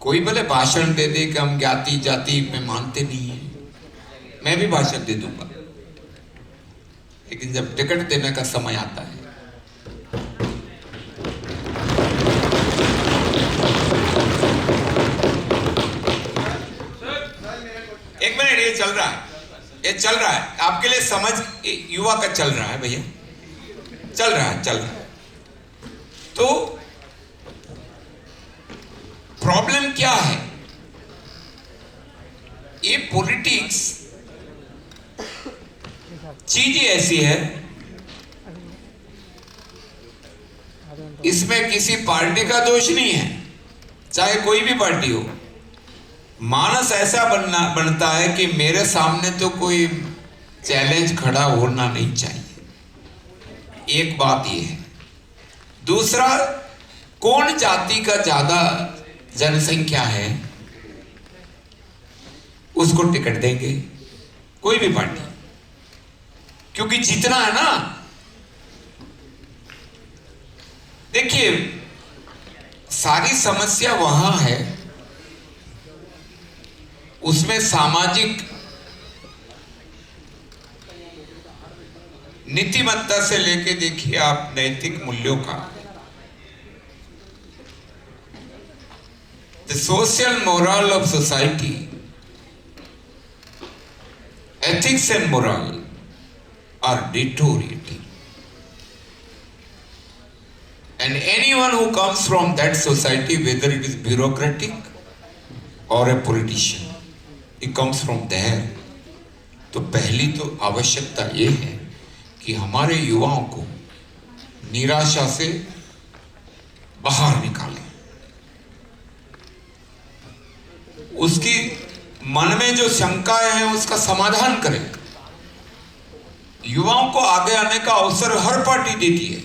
कोई भले भाषण दे दे कि हम ज्ञाति जाति में मानते नहीं है, मैं भी भाषण दे दूंगा, लेकिन जब टिकट देने का समय आता है एक मिनट, ये चल रहा है, ये चल रहा है आपके लिए समझ, युवा का चल रहा है भैया, चल रहा है, चल रहा है। तो प्रॉब्लम क्या है, ये पॉलिटिक्स चीज ही ऐसी है, इसमें किसी पार्टी का दोष नहीं है, चाहे कोई भी पार्टी हो। मानस ऐसा बनता है कि मेरे सामने तो कोई चैलेंज खड़ा होना नहीं चाहिए, एक बात ये है। दूसरा, कौन जाति का ज्यादा जनसंख्या है उसको टिकट देंगे, कोई भी पार्टी, क्योंकि जीतना है ना। देखिए, सारी समस्या वहां है, उसमें सामाजिक नीतिमत्ता से लेके देखिए आप नैतिक मूल्यों का, the social moral of society, ethics and moral are deteriorating, and anyone who comes from that society, whether it is bureaucratic or a politician, he comes from there, तो पहली तो आवश्यकता ये है कि हमारे युवाओं को निराशा से बाहर निकालें, उसकी मन में जो शंकाएं हैं उसका समाधान करें। युवाओं को आगे आने का अवसर हर पार्टी देती है,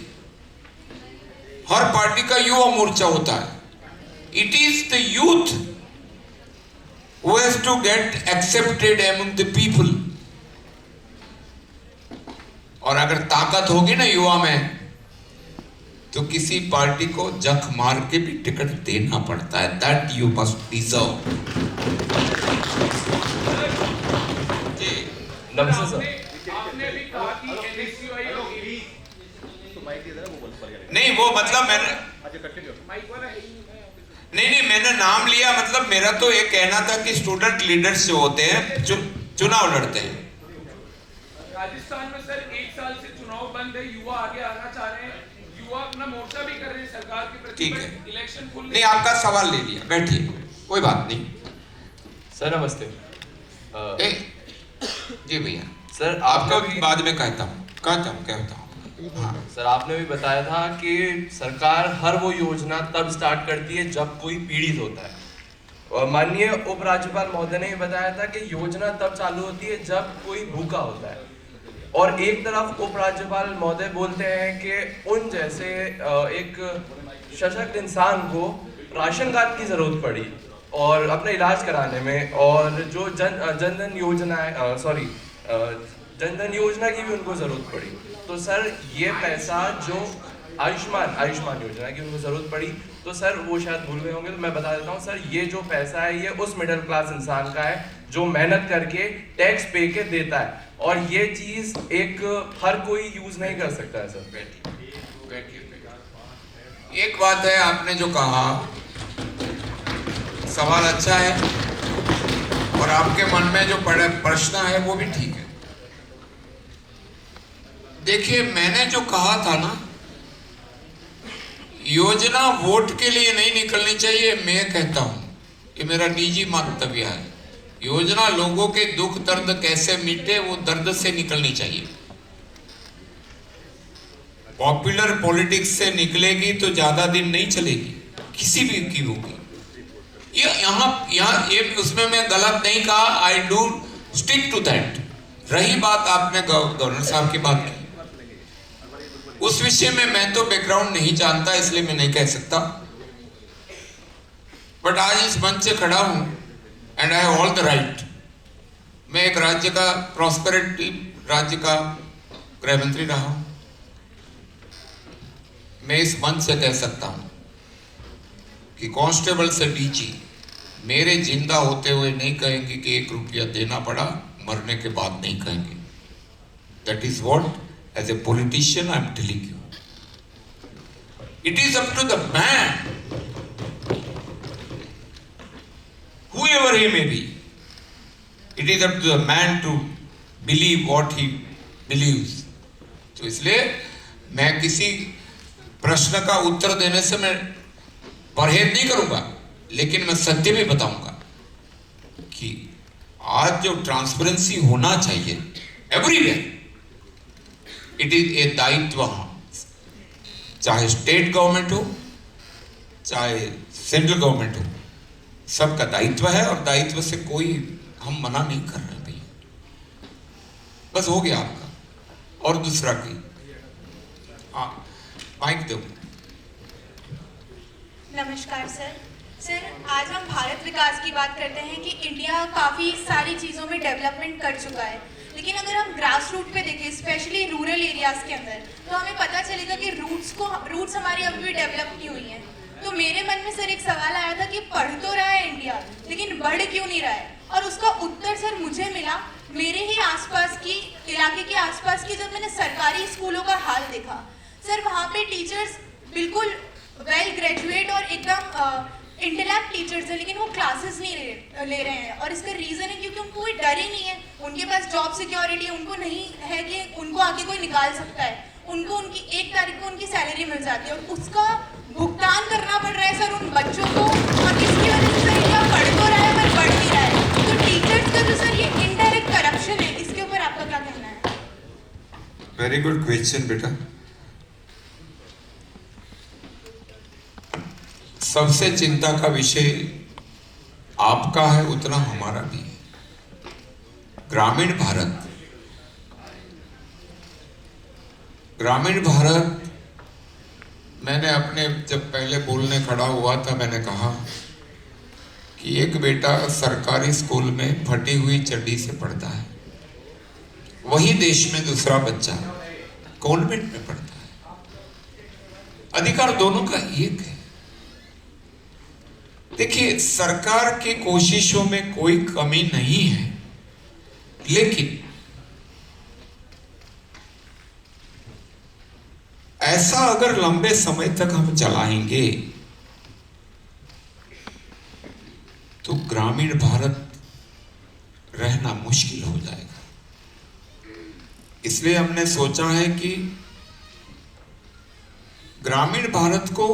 हर पार्टी का युवा मोर्चा होता है। It is the youth who has to get accepted among the people. और अगर ताकत होगी ना युवा में, तो किसी पार्टी को जख मार के भी टिकट देना पड़ता है। That you must deserve. नमस्ते सर, आपने भी कहा कि NSUI नहीं, वो मतलब मैंने नहीं, मैंने नाम लिया, मतलब मेरा तो ये कहना था कि स्टूडेंट लीडर्स जो होते हैं चुनाव लड़ते हैं। राजस्थान में सर 1 साल से चुनाव बंद है, युवा आगे आना चाह रहे हैं, युवा अपना मोर्चा भी कर रहे हैं सरकार के प्रति। ठीक है, इलेक्शन फुल नहीं, आपका सवाल ले लिया, बैठिए, कोई बात नहीं। सर नमस्ते। जी भैया, सर आपका भी बाद में कहता हूँ। हाँ। सर आपने भी बताया था कि सरकार हर वो योजना तब स्टार्ट करती है जब कोई पीड़ित होता है, और माननीय उपराज्यपाल महोदय ने बताया था कि योजना तब चालू होती है जब कोई भूखा होता है। और एक तरफ उपराज्यपाल महोदय बोलते हैं कि उन जैसे एक सशक्त इंसान को राशन कार्ड की जरूरत पड़ी और अपना इलाज कराने में, और जो जनधन योजना है, जनधन योजना की भी उनको जरूरत पड़ी। तो सर ये पैसा जो आयुष्मान योजना की उनको जरूरत पड़ी, तो सर वो शायद भूल गए होंगे, तो मैं बता देता हूँ सर, ये जो पैसा है ये उस मिडिल क्लास इंसान का है जो मेहनत करके टैक्स पे के देता है, और ये चीज एक हर कोई यूज नहीं कर सकता है सर। बैठिए। एक बात है, आपने जो कहा सवाल अच्छा है, और आपके मन में जो प्रश्न है वो भी ठीक है। देखिए, मैंने जो कहा था ना, योजना वोट के लिए नहीं निकलनी चाहिए, मैं कहता हूं, ये मेरा निजी मंतव्य है। योजना लोगों के दुख दर्द कैसे मिटे वो दर्द से निकलनी चाहिए। पॉपुलर पॉलिटिक्स से निकलेगी तो ज्यादा दिन नहीं चलेगी, किसी भी की होगी। ये यहाँ ये उसमें मैं गलत नहीं कहा, I do stick to that. रही बात आपने गवर्नर साहब की बात की, उस विषय में मैं तो बैकग्राउंड नहीं जानता, इसलिए मैं नहीं कह सकता। बट आज इस मंच से खड़ा हूं and I have all the right. मैं एक राज्य का प्रॉस्पेरिटी राज्य का गृह मंत्री रहा हूं। मैं इस मंच से कह सकता हूं कि कांस्टेबल से डीजी मेरे जिंदा होते हुए नहीं कहेंगे कि 1 रुपया देना पड़ा, मरने के बाद नहीं कहेंगे। That is what as a politician I am telling you. It is up to the man, whoever he may be, it is up to the man to believe what he believes. तो इसलिए मैं किसी प्रश्न का उत्तर देने से मैं परहेज नहीं करूंगा, लेकिन मैं सत्य भी बताऊंगा कि आज जो ट्रांसपेरेंसी होना चाहिए एवरीवेयर, इट इज ए दायित्व, चाहे स्टेट गवर्नमेंट हो चाहे सेंट्रल गवर्नमेंट हो, सबका दायित्व है और दायित्व से कोई हम मना नहीं कर रहे भैया। बस हो गया आपका। और दूसरा की हाँ माइक दो। नमस्कार सर। सर, आज हम भारत विकास की बात करते हैं कि इंडिया काफ़ी सारी चीज़ों में डेवलपमेंट कर चुका है, लेकिन अगर हम ग्रास रूट पे देखें, स्पेशली रूरल एरियाज़ के अंदर, तो हमें पता चलेगा कि रूट्स हमारी अभी भी डेवलप नहीं हुई हैं। तो मेरे मन में सर एक सवाल आया था कि पढ़ तो रहा है इंडिया, लेकिन बढ़ क्यों नहीं रहा है? और उसका उत्तर सर मुझे मिला मेरे ही आसपास की इलाके के आसपास की, जब मैंने सरकारी स्कूलों का हाल देखा सर, वहाँ पे टीचर्स बिल्कुल वेल ग्रेजुएट और एकदम इंटेलेक्ट टीचर्स हैं, लेकिन वो क्लासेस नहीं ले रहे हैं। और इसका रीज़न है क्योंकि उनको कोई डर ही नहीं है, उनके पास जॉब सिक्योरिटी उनको नहीं है कि उनको आगे कोई निकाल सकता है। उनको उनकी 1 तारीख को उनकी सैलरी मिल जाती है और उसका भुगतान करना पड़ रहा है सर उन बच्चों को, और इसकी वजह से सर इंडिया पढ़ तो रहा है पर बढ़ नहीं रहा है। तो टीचर्स का जो सर ये इनडायरेक्ट करप्शन है, इसके ऊपर आपका क्या कहना है? वेरी गुड क्वेश्चन बेटा। सबसे चिंता का विषय आपका है, उतना हमारा भी है। ग्रामीण भारत, मैंने अपने जब पहले बोलने खड़ा हुआ था, मैंने कहा कि एक बेटा सरकारी स्कूल में फटी हुई चड्डी से पढ़ता है, वही देश में दूसरा बच्चा कॉन्वेंट में पढ़ता है। अधिकार दोनों का एक है। देखिए, सरकार की कोशिशों में कोई कमी नहीं है, लेकिन ऐसा अगर लंबे समय तक हम चलाएंगे तो ग्रामीण भारत रहना मुश्किल हो जाएगा। इसलिए हमने सोचा है कि ग्रामीण भारत को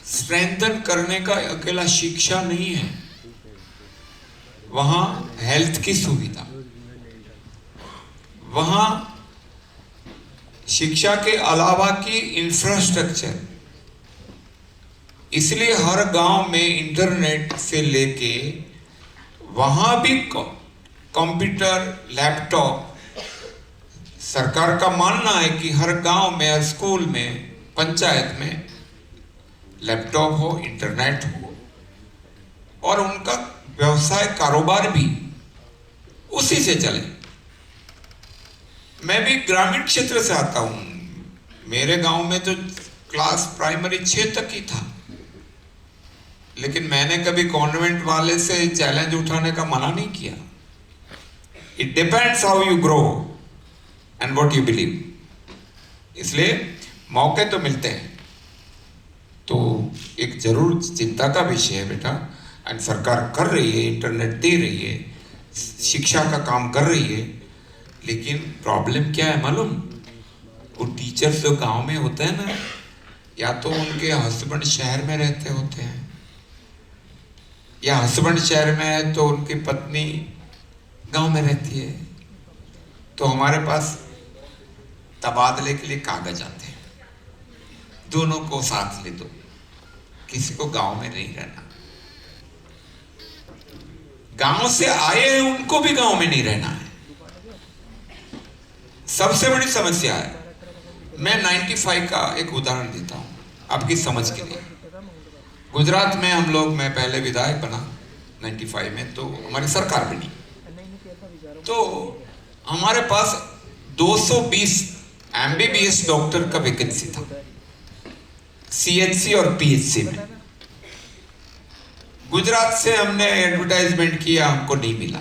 स्ट्रेंथन करने का अकेला शिक्षा नहीं है, वहां हेल्थ की सुविधा, वहां शिक्षा के अलावा की इंफ्रास्ट्रक्चर, इसलिए हर गांव में इंटरनेट से लेके वहां भी कंप्यूटर, लैपटॉप, सरकार का मानना है कि हर गांव में, हर स्कूल में, पंचायत में लैपटॉप हो, इंटरनेट हो, और उनका व्यवसाय कारोबार भी उसी से चले। मैं भी ग्रामीण क्षेत्र से आता हूं। मेरे गांव में तो क्लास प्राइमरी 6 तक ही था, लेकिन मैंने कभी कॉन्वेंट वाले से चैलेंज उठाने का मना नहीं किया। It depends how you grow and what you believe. इसलिए मौके तो मिलते हैं, तो एक जरूर चिंता का विषय है बेटा। एंड सरकार कर रही है, इंटरनेट दे रही है, शिक्षा का काम कर रही है, लेकिन प्रॉब्लम क्या है मालूम? वो टीचर्स जो गांव में होते हैं ना, या तो उनके हस्बैंड शहर में रहते होते हैं, या हस्बैंड शहर में है तो उनकी पत्नी गांव में रहती है। तो हमारे पास तबादले के लिए कागज आते हैं, दोनों को साथ ले दो, किसी को गांव में नहीं रहना। गांव से आए हैं उनको भी गांव में नहीं रहना है। सबसे बड़ी समस्या है। मैं 95 का एक उदाहरण देता हूं आपकी समझ के लिए। गुजरात में हम लोग, मैं पहले विधायक बना 95 में, तो हमारी सरकार बनी, तो हमारे पास 220 MBBS डॉक्टर का वैकेंसी था CHC और PHC में। गुजरात से हमने एडवर्टाइजमेंट किया, हमको नहीं मिला।